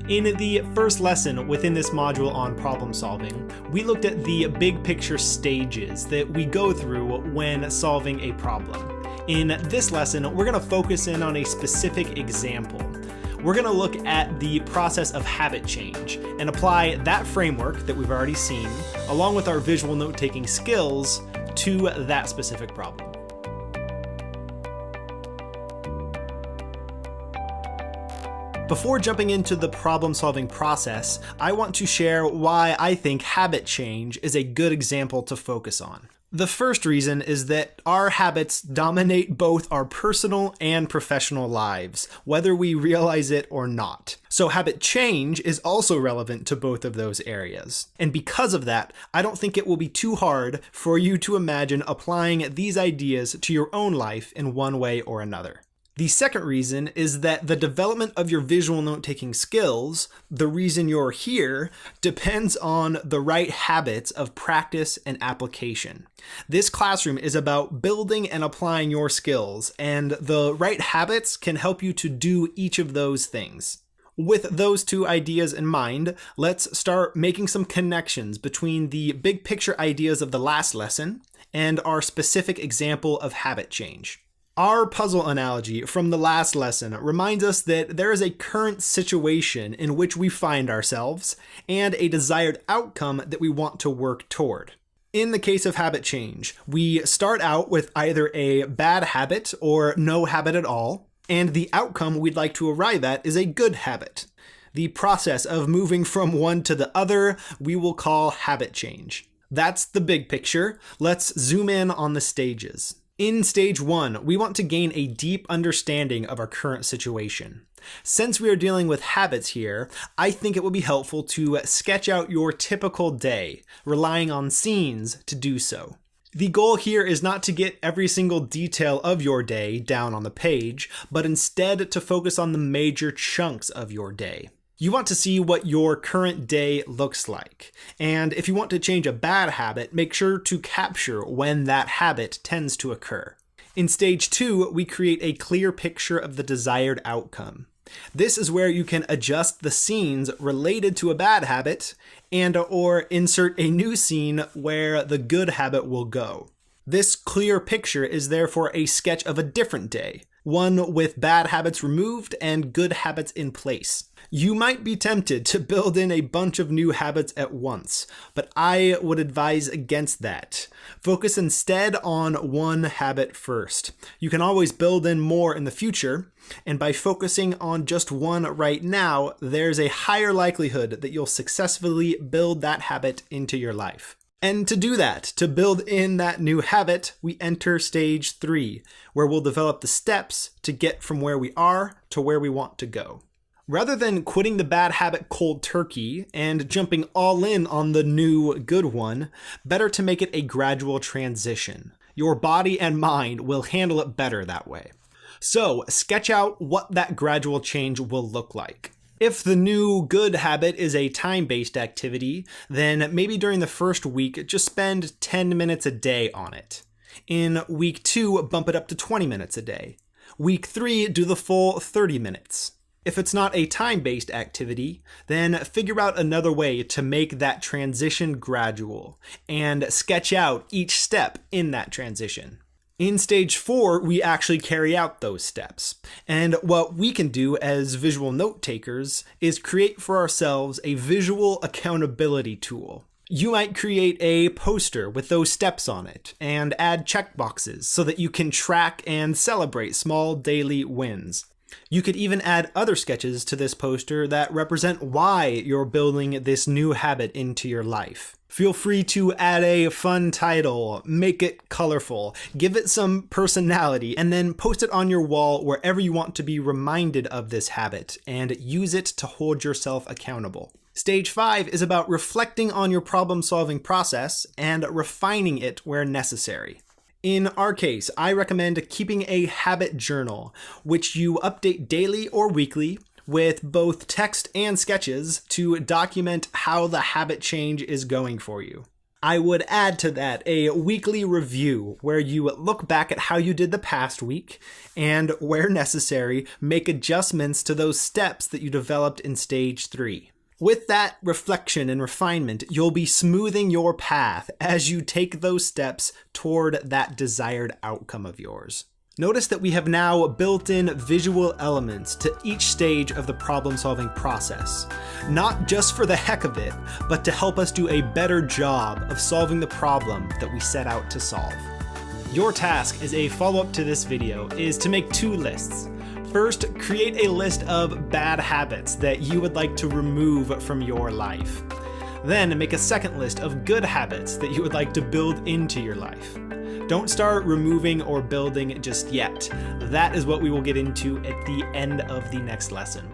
In the first lesson within this module on problem solving, we looked at the big picture stages that we go through when solving a problem. In this lesson, we're going to focus in on a specific example. We're going to look at the process of habit change and apply that framework that we've already seen, along with our visual note-taking skills, to that specific problem. Before jumping into the problem-solving process, I want to share why I think habit change is a good example to focus on. The first reason is that our habits dominate both our personal and professional lives, whether we realize it or not. So habit change is also relevant to both of those areas. And because of that, I don't think it will be too hard for you to imagine applying these ideas to your own life in one way or another. The second reason is that the development of your visual note-taking skills, the reason you're here, depends on the right habits of practice and application. This classroom is about building and applying your skills, and the right habits can help you to do each of those things. With those two ideas in mind, let's start making some connections between the big picture ideas of the last lesson and our specific example of habit change. Our puzzle analogy from the last lesson reminds us that there is a current situation in which we find ourselves and a desired outcome that we want to work toward. In the case of habit change, we start out with either a bad habit or no habit at all, and the outcome we'd like to arrive at is a good habit. The process of moving from one to the other we will call habit change. That's the big picture. Let's zoom in on the stages. In stage 1, we want to gain a deep understanding of our current situation. Since we are dealing with habits here, I think it will be helpful to sketch out your typical day, relying on scenes to do so. The goal here is not to get every single detail of your day down on the page, but instead to focus on the major chunks of your day. You want to see what your current day looks like. And if you want to change a bad habit, make sure to capture when that habit tends to occur. In stage 2, we create a clear picture of the desired outcome. This is where you can adjust the scenes related to a bad habit and/or insert a new scene where the good habit will go. This clear picture is therefore a sketch of a different day, one with bad habits removed and good habits in place. You might be tempted to build in a bunch of new habits at once, but I would advise against that. Focus instead on one habit first. You can always build in more in the future, and by focusing on just one right now, there's a higher likelihood that you'll successfully build that habit into your life. And to do that, to build in that new habit, we enter stage 3, where we'll develop the steps to get from where we are to where we want to go. Rather than quitting the bad habit cold turkey and jumping all in on the new good one, better to make it a gradual transition. Your body and mind will handle it better that way. So, sketch out what that gradual change will look like. If the new good habit is a time-based activity, then maybe during the first week, just spend 10 minutes a day on it. In week 2, bump it up to 20 minutes a day. Week 3, do the full 30 minutes. If it's not a time-based activity, then figure out another way to make that transition gradual and sketch out each step in that transition. In stage 4, we actually carry out those steps. And what we can do as visual note takers is create for ourselves a visual accountability tool. You might create a poster with those steps on it and add checkboxes so that you can track and celebrate small daily wins. You could even add other sketches to this poster that represent why you're building this new habit into your life. Feel free to add a fun title, make it colorful, give it some personality, and then post it on your wall wherever you want to be reminded of this habit and use it to hold yourself accountable. Stage 5 is about reflecting on your problem-solving process and refining it where necessary. In our case, I recommend keeping a habit journal, which you update daily or weekly with both text and sketches to document how the habit change is going for you. I would add to that a weekly review where you look back at how you did the past week and, where necessary, make adjustments to those steps that you developed in stage 3. With that reflection and refinement, you'll be smoothing your path as you take those steps toward that desired outcome of yours. Notice that we have now built in visual elements to each stage of the problem-solving process, not just for the heck of it, but to help us do a better job of solving the problem that we set out to solve. Your task as a follow-up to this video is to make 2 lists. First, create a list of bad habits that you would like to remove from your life. Then make a second list of good habits that you would like to build into your life. Don't start removing or building just yet. That is what we will get into at the end of the next lesson.